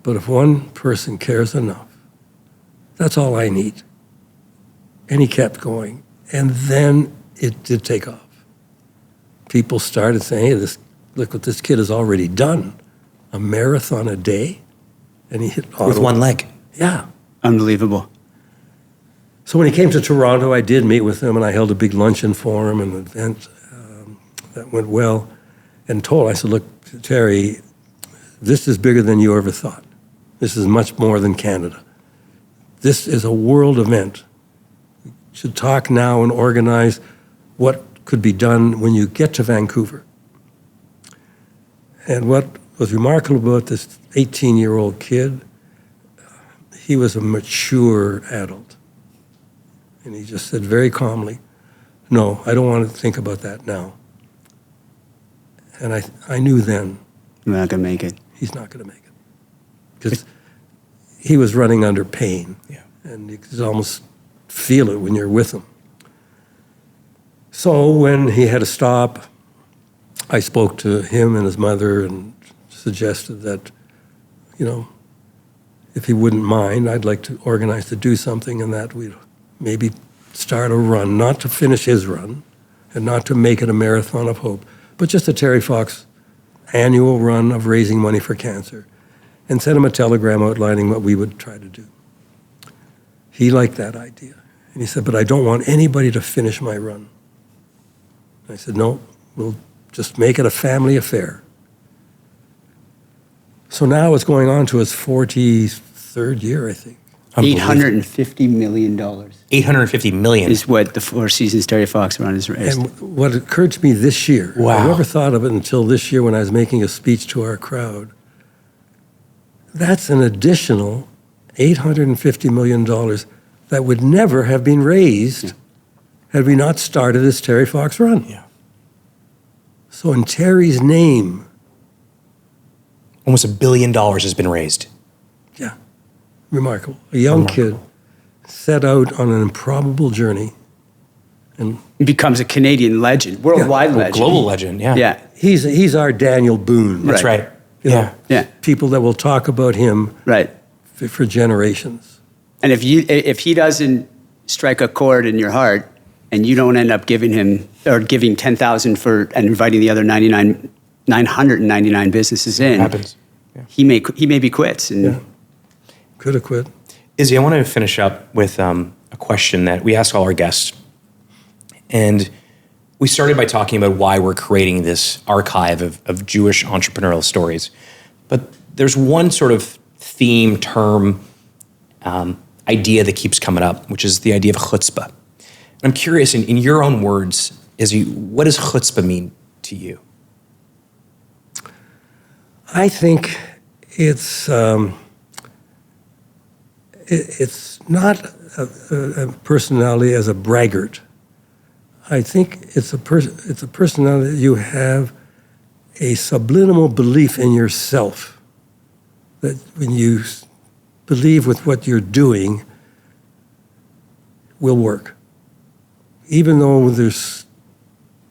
But if one person cares enough, that's all I need. And he kept going. And then it did take off. People started saying, hey, look what this kid has already done. A marathon a day. And he hit Ottawa. With one leg. Yeah. Unbelievable. So when he came to Toronto, I did meet with him, and I held a big luncheon for him, an event that went well, and I said, look, Terry, this is bigger than you ever thought. This is much more than Canada. This is a world event. We should talk now and organize what could be done when you get to Vancouver. And what was remarkable about this 18-year-old kid, he was a mature adult. And he just said very calmly, no, I don't want to think about that now. And I knew then. You're not going to make it. He's not going to make it. Because he was running under pain. Yeah. And you could almost feel it when you're with him. So when he had to stop, I spoke to him and his mother and suggested that, if he wouldn't mind, I'd like to organize to do something, and that we'd maybe start a run, not to finish his run and not to make it a marathon of hope, but just a Terry Fox annual run of raising money for cancer, and sent him a telegram outlining what we would try to do. He liked that idea. And he said, but I don't want anybody to finish my run. I said, no, we'll just make it a family affair. So now it's going on to his 43rd year, I think. $850 million. $850 million is what the Four Seasons Terry Fox run is raised. And what occurred to me this year, wow. I never thought of it until this year when I was making a speech to our crowd, that's an additional $850 million that would never have been raised had we not started this Terry Fox run. Yeah. So in Terry's name, almost $1 billion has been raised. Yeah, remarkable. A young kid set out on an improbable journey He becomes a Canadian legend, worldwide legend. Global legend, yeah. Yeah. He's our Daniel Boone. That's right. You know, Yeah. people that will talk about him Right. for generations. And if he doesn't strike a chord in your heart, and you don't end up giving him or giving 10,000 for and inviting the other 999 businesses in, Happens. Yeah. he maybe quits. And Yeah. Could have quit. Izzy, I want to finish up with a question that we ask all our guests. And we started by talking about why we're creating this archive of Jewish entrepreneurial stories. But there's one sort of theme, term, idea that keeps coming up, which is the idea of chutzpah. I'm curious, in your own words, Izzy, what does chutzpah mean to you? I think it's not a personality as a braggart. I think it's a personality that you have a subliminal belief in yourself, that when you believe with what you're doing will work. Even though there's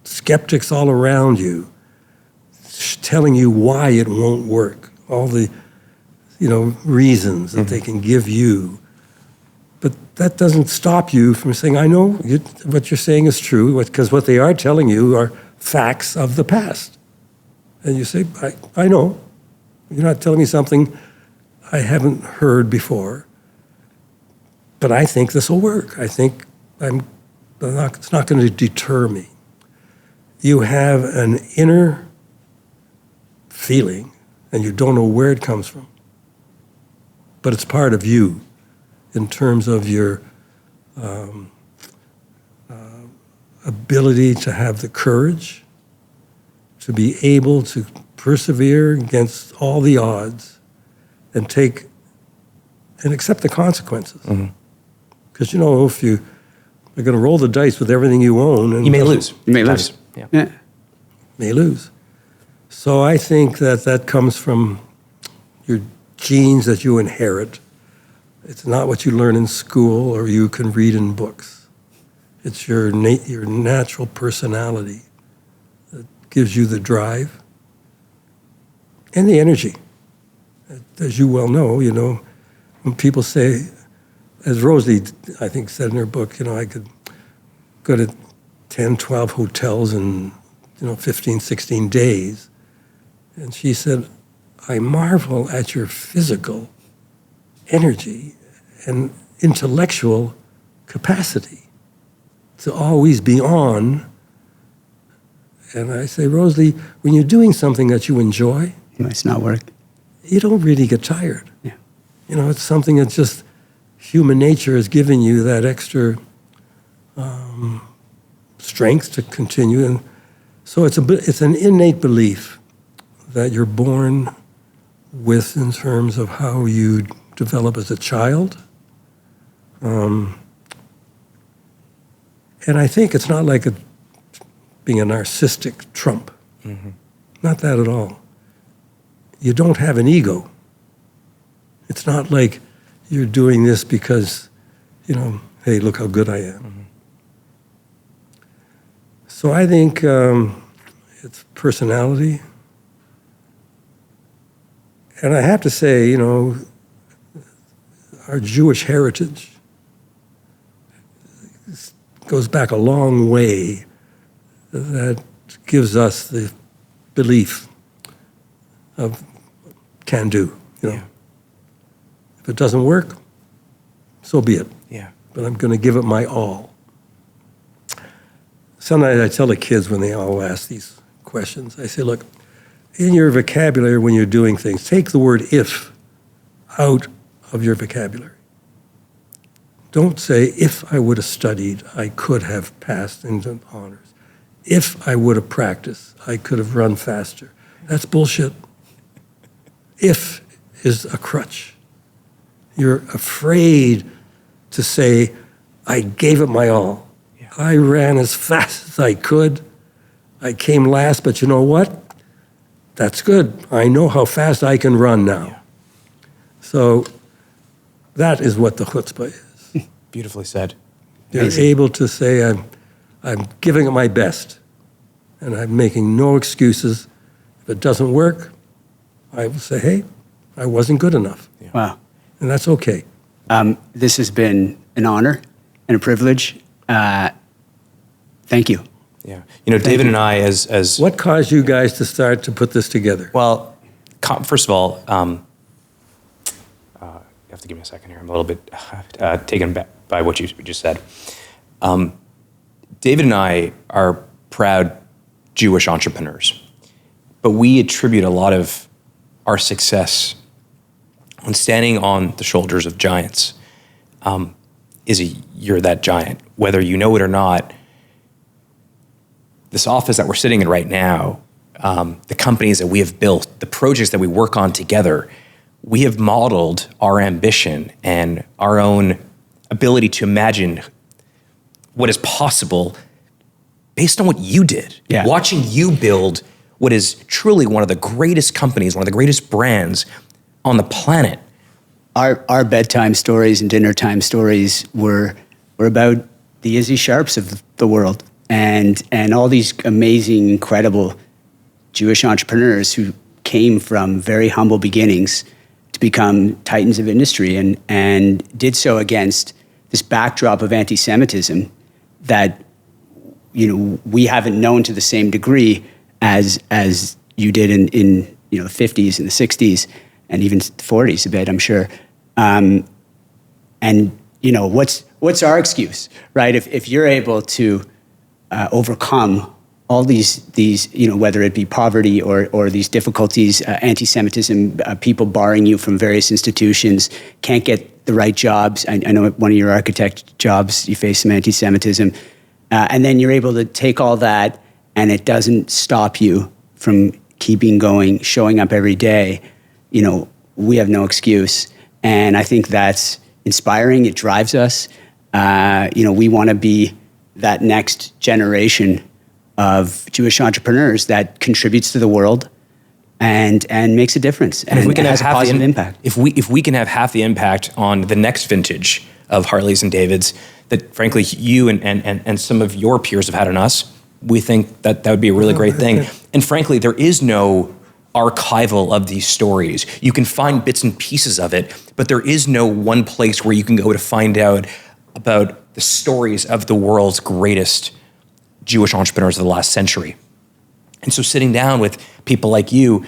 skeptics all around you telling you why it won't work, all the reasons that they can give you. But that doesn't stop you from saying, I know what you're saying is true, because what they are telling you are facts of the past. And you say, I know. You're not telling me something I haven't heard before, but I think this will work. I think it's not going to deter me. You have an inner feeling, and you don't know where it comes from, but it's part of you in terms of your ability to have the courage to be able to persevere against all the odds and accept the consequences. Because if you are going to roll the dice with everything you own, and You may lose. you may lose. Yeah. may lose. So I think that comes from your genes that you inherit. It's not what you learn in school or you can read in books. It's your natural personality that gives you the drive and the energy. As you well know, when people say, as Rosalie, I think, said in her book, I could go to 10, 12 hotels in, 15, 16 days. And she said, I marvel at your physical energy and intellectual capacity to always be on. And I say, Rosalie, when you're doing something that you enjoy, It's not work. you don't really get tired. Yeah. It's something that just human nature has given you that extra strength to continue. And so it's an innate belief that you're born with in terms of how you develop as a child. And I think it's not like being a narcissistic trump. Mm-hmm. Not that at all. You don't have an ego. It's not like you're doing this because, hey, look how good I am. Mm-hmm. So I think it's personality. And I have to say, our Jewish heritage goes back a long way that gives us the belief of can do. Yeah. If it doesn't work, so be it. Yeah. But I'm going to give it my all. Sometimes I tell the kids when they all ask these questions, I say, look, in your vocabulary when you're doing things, take the word if out of your vocabulary. Don't say, if I would have studied, I could have passed into honors. If I would have practiced, I could have run faster. That's bullshit. If is a crutch. You're afraid to say, I gave it my all. Yeah. I ran as fast as I could. I came last, but you know what? That's good. I know how fast I can run now. Yeah. So that is what the chutzpah is. Beautifully said. You're able to say, I'm giving it my best, and I'm making no excuses. If it doesn't work, I will say, hey, I wasn't good enough. Yeah. Wow. And that's okay. This has been an honor and a privilege. Thank you. Yeah. You know, David and I, as What caused you guys to start to put this together? well, first of all, you have to give me a second here. I'm a little bit taken back by what you just said. David and I are proud Jewish entrepreneurs, but we attribute a lot of our success on standing on the shoulders of giants. You're that giant, whether you know it or not. This office that we're sitting in right now, the companies that we have built, the projects that we work on together, we have modeled our ambition and our own ability to imagine what is possible based on what you did. Yeah. Watching you build what is truly one of the greatest companies, one of the greatest brands on the planet. Our bedtime stories and dinner time stories were about the Issy Sharps of the world and all these amazing, incredible Jewish entrepreneurs who came from very humble beginnings to become titans of industry and did so against this backdrop of anti-Semitism that, you know, we haven't known to the same degree as you did in you know, the 50s and the 60s and even the 40s a bit, I'm sure. And you know, what's our excuse, right? If you're able to overcome all these you know, whether it be poverty or these difficulties, anti-Semitism, people barring you from various institutions, can't get the right jobs. I know at one of your architect jobs you face some anti-Semitism, and then you're able to take all that and it doesn't stop you from keeping going, showing up every day. You know, we have no excuse. And I think that's inspiring. It drives us. You know, we want to be that next generation of Jewish entrepreneurs that contributes to the world and makes a difference and has a positive impact. If we can have half the impact on the next vintage of Harleys and Davids that, frankly, you and some of your peers have had on us, we think that would be a really great thing. And frankly, there is no archival of these stories. You can find bits and pieces of it, but there is no one place where you can go to find out about the stories of the world's greatest Jewish entrepreneurs of the last century. And so sitting down with people like you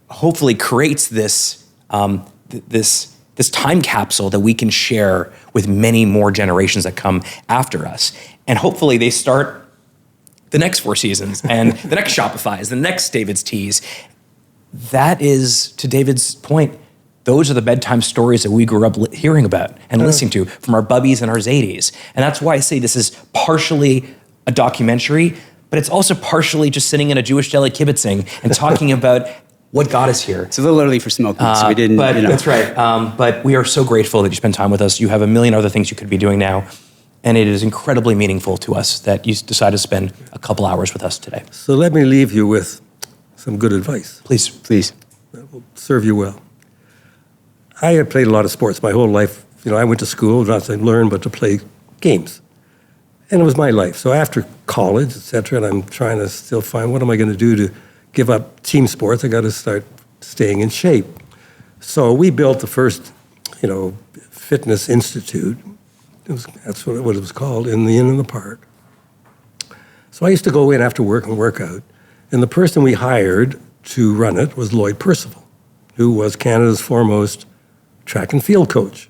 hopefully creates this time capsule that we can share with many more generations that come after us. And hopefully they start the next Four Seasons and the next Shopify's, the next David's Teas. That is, to David's point, those are the bedtime stories that we grew up hearing about and listening to from our bubbies and our Zadies. And that's why I say this is partially a documentary, but it's also partially just sitting in a Jewish deli kibitzing and talking about what got us here. It's a little early for smoking, so we didn't, But you know. that's right. But we are so grateful that you spend time with us. You have a million other things you could be doing now. And it is incredibly meaningful to us that you decided to spend a couple hours with us today. So let me leave you with some good advice. Please. Please. That will serve you well. I had played a lot of sports my whole life. You know, I went to school not to learn, but to play games. And it was my life. So after college, et cetera, and I'm trying to still find what am I going to do to give up team sports, I got to start staying in shape. So we built the first, you know, fitness institute. That's what it was called, in the Inn in the Park. So I used to go in after work and work out. And the person we hired to run it was Lloyd Percival, who was Canada's foremost track and field coach.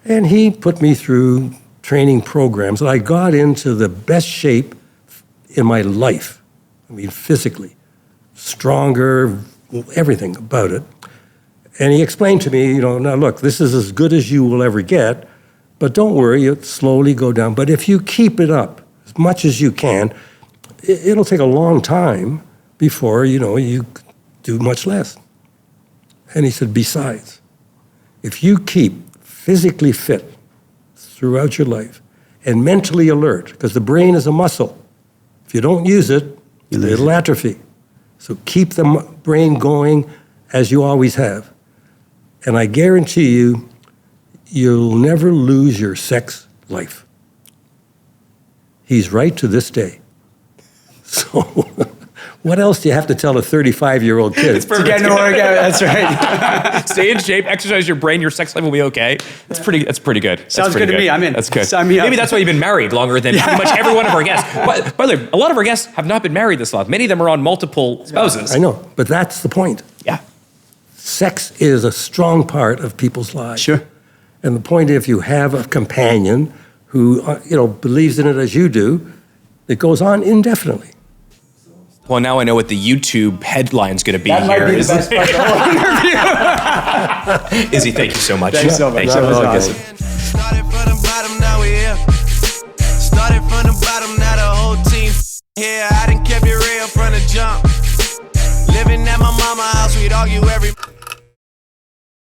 And he put me through training programs, and I got into the best shape in my life. I mean, physically, stronger, everything about it. And he explained to me, you know, now look, this is as good as you will ever get, but don't worry, you'll slowly go down. But if you keep it up as much as you can, it'll take a long time before, you know, you do much less. And he said, besides, if you keep physically fit throughout your life and mentally alert, because the brain is a muscle. If you don't use it, it'll atrophy. So keep the brain going as you always have. And I guarantee you, you'll never lose your sex life. He's right to this day. So what else do you have to tell a 35-year-old kid? It's perfect. To get into workout, that's right. Stay in shape, exercise your brain, your sex life will be okay. That's pretty good. That's Sounds pretty good to me. I'm in. That's good. Sign me up. Maybe that's why you've been married longer than pretty much every one of our guests. But by the way, a lot of our guests have not been married this long. Many of them are on multiple spouses. I know, but that's the point. Yeah. Sex is a strong part of people's lives. Sure. And the point, if you have a companion who, believes in it as you do, it goes on indefinitely. Well, now I know what the YouTube headline's going to be That might here. be the best part of the whole interview. Izzy, thank you so much. Thanks so much. Thanks That was so much. awesome. Started from the bottom, now we here. Started from the bottom, now the whole team here. I done kept it real from the jump. Living at my mama's house, we'd argue every